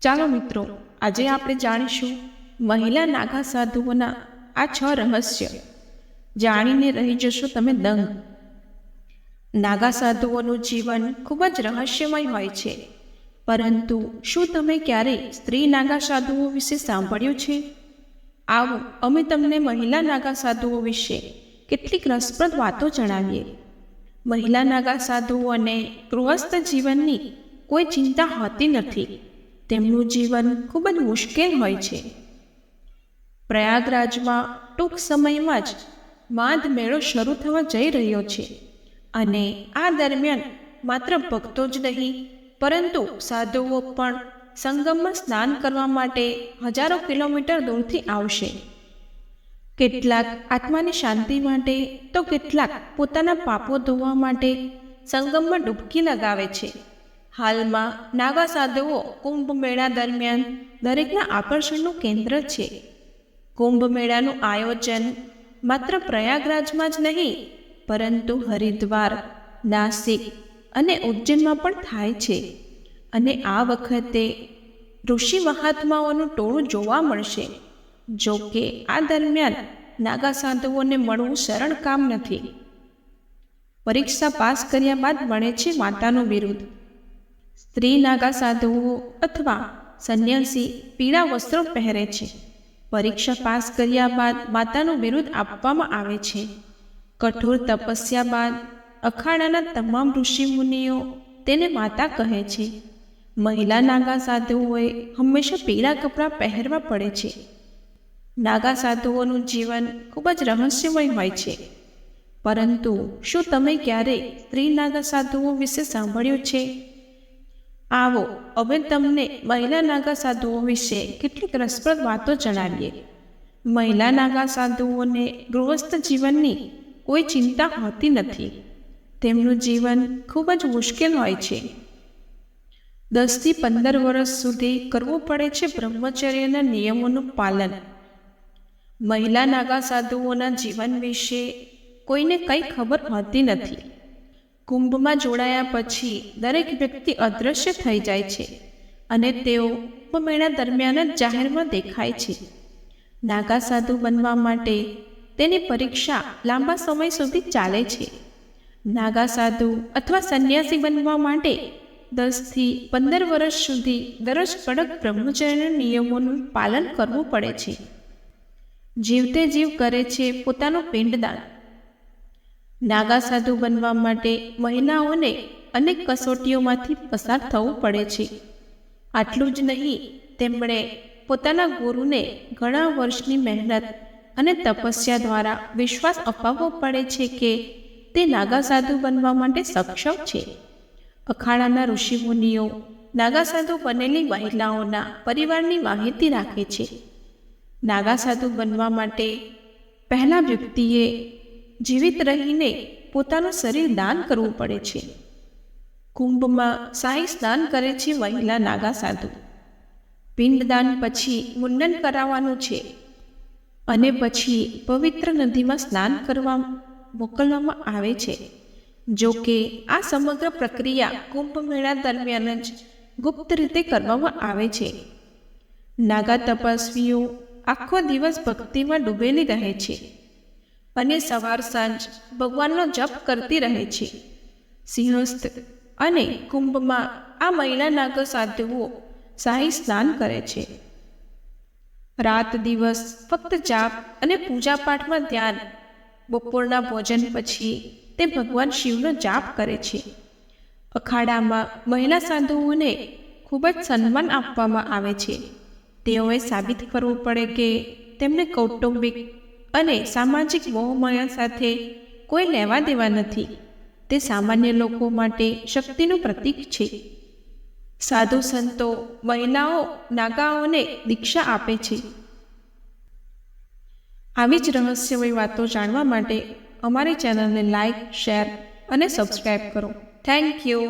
ચાલો મિત્રો, આજે આપણે જાણીશું મહિલા નાગા સાધુઓના આ 6 રહસ્ય. જાણીને રહી જશો તમે દંગ. નાગા સાધુઓનું જીવન ખૂબ જ રહસ્યમય હોય છે, પરંતુ શું તમે ક્યારેય સ્ત્રી નાગા સાધુઓ વિશે સાંભળ્યું છે? આવો અમે તમને મહિલા નાગા સાધુઓ વિશે કેટલીક રસપ્રદ વાતો જણાવીએ. મહિલા નાગા સાધુઓને ગૃહસ્થ જીવનની કોઈ ચિંતા હોતી નથી. તેમનું જીવન ખૂબ જ મુશ્કેલ હોય છે. પ્રયાગરાજમાં ટૂંક સમયમાં જ માઘ મેળો શરૂ થવા જઈ રહ્યો છે, અને આ દરમિયાન માત્ર ભક્તો જ નહીં, પરંતુ સાધુઓ પણ સંગમમાં સ્નાન કરવા માટે હજારો કિલોમીટર દૂરથી આવશે. કેટલાક આત્માની શાંતિ માટે તો કેટલાક પોતાના પાપો ધોવા માટે સંગમમાં ડૂબકી લગાવે છે. હાલમાં નાગા સાધુઓ કુંભ મેળા દરમિયાન દરેકના આકર્ષણનું કેન્દ્ર છે. કુંભ મેળાનું આયોજન માત્ર પ્રયાગરાજમાં જ નહીં, પરંતુ હરિદ્વાર, નાસિક અને ઉજ્જૈનમાં પણ થાય છે. અને આ વખતે ઋષિ મહાત્માઓનું ટોળું જોવા મળશે. જો કે આ દરમિયાન નાગા સાધુઓને મળવું સરળ કામ નથી. પરીક્ષા પાસ કર્યા બાદ મળે છે માતાનું બિરુદ. સ્ત્રી નાગા સાધુઓ અથવા સંન્યાસી પીળા વસ્ત્રો પહેરે છે. પરીક્ષા પાસ કર્યા બાદ માતાનું બિરુદ આપવામાં આવે છે. કઠોર તપસ્યા બાદ અખાડાના તમામ ઋષિ મુનિઓ તેને માતા કહે છે. મહિલા નાગા સાધુઓએ હંમેશા પીળા કપડાં પહેરવા પડે છે. નાગા સાધુઓનું જીવન ખૂબ જ રહસ્યમય હોય છે, પરંતુ શું તમે ક્યારેય સ્ત્રી નાગા સાધુઓ વિશે સાંભળ્યું છે? આવો હવે તમને મહિલા નાગા સાધુઓ વિશે કેટલીક રસપ્રદ વાતો જણાવીએ. મહિલા નાગા સાધુઓને ગૃહસ્થ જીવનની કોઈ ચિંતા હોતી નથી. તેમનું જીવન ખૂબ જ મુશ્કેલ હોય છે. 10 થી 15 વર્ષ સુધી કરવું પડે છે બ્રહ્મચર્યના નિયમોનું પાલન. મહિલા નાગા સાધુઓના જીવન વિશે કોઈને કંઈ ખબર હોતી નથી. કુંભમાં જોડાયા પછી દરેક વ્યક્તિ અદૃશ્ય થઈ જાય છે, અને તેઓ કુંભ મેળા દરમિયાન જ જાહેરમાં દેખાય છે. નાગા સાધુ બનવા માટે તેની પરીક્ષા લાંબા સમય સુધી ચાલે છે. નાગા સાધુ અથવા સંન્યાસી બનવા માટે 10 થી 15 વર્ષ સુધી દરરોજ કડક બ્રહ્મચર્યના નિયમોનું પાલન કરવું પડે છે. જીવતે જીવ કરે છે પોતાનું પિંડદાન. નાગા સાધુ બનવા માટે મહિલાઓને અનેક કસોટીઓમાંથી પસાર થવું પડે છે. આટલું જ નહીં, તેમણે પોતાના ગુરુને ઘણા વર્ષની મહેનત અને તપસ્યા દ્વારા વિશ્વાસ અપાવવો પડે છે કે તે નાગા સાધુ બનવા માટે સક્ષમ છે. અખાડાના ઋષિમુનિઓ નાગા સાધુ બનેલી મહિલાઓના પરિવારની માહિતી રાખે છે. નાગા સાધુ બનવા માટે પહેલા વ્યક્તિએ જીવિત રહીને પોતાનું શરીર દાન કરવું પડે છે. કુંભમાં શાહી સ્નાન કરે છે મહિલા નાગા સાધુ. પિંડદાન પછી મુંડન કરાવવાનું છે, અને પછી પવિત્ર નદીમાં સ્નાન કરવા મોકલવામાં આવે છે. જો કે આ સમગ્ર પ્રક્રિયા કુંભ મેળા દરમિયાન જ ગુપ્ત રીતે કરવામાં આવે છે. નાગા તપસ્વીઓ આખો દિવસ ભક્તિમાં ડૂબેલી રહે છે, અને સવાર સાંજ ભગવાનનો જપ કરતી રહે છે. સિંહસ્થ અને કુંભમાં આ મહિલા નાગા સાધુઓ શાહી સ્નાન કરે છે. રાત દિવસ ફક્ત જાપ અને પૂજાપાઠમાં ધ્યાન. બપોરના ભોજન પછી તે ભગવાન શિવનો જાપ કરે છે. અખાડામાં મહિલા સાધુઓને ખૂબ જ સન્માન આપવામાં આવે છે. તેઓએ સાબિત કરવું પડે કે તેમને કૌટુંબિક અને સામાજિક મોહમાયા સાથે કોઈ લેવા દેવા નથી. તે સામાન્ય લોકો માટે શક્તિનું પ્રતીક છે. સાધુ સંતો મહિલાઓ નાગાઓને દીક્ષા આપે છે. આવી જ રહસ્યમય વાતો જાણવા માટે અમારી ચેનલને લાઈક, શેર અને સબસ્ક્રાઈબ કરો. Thank you.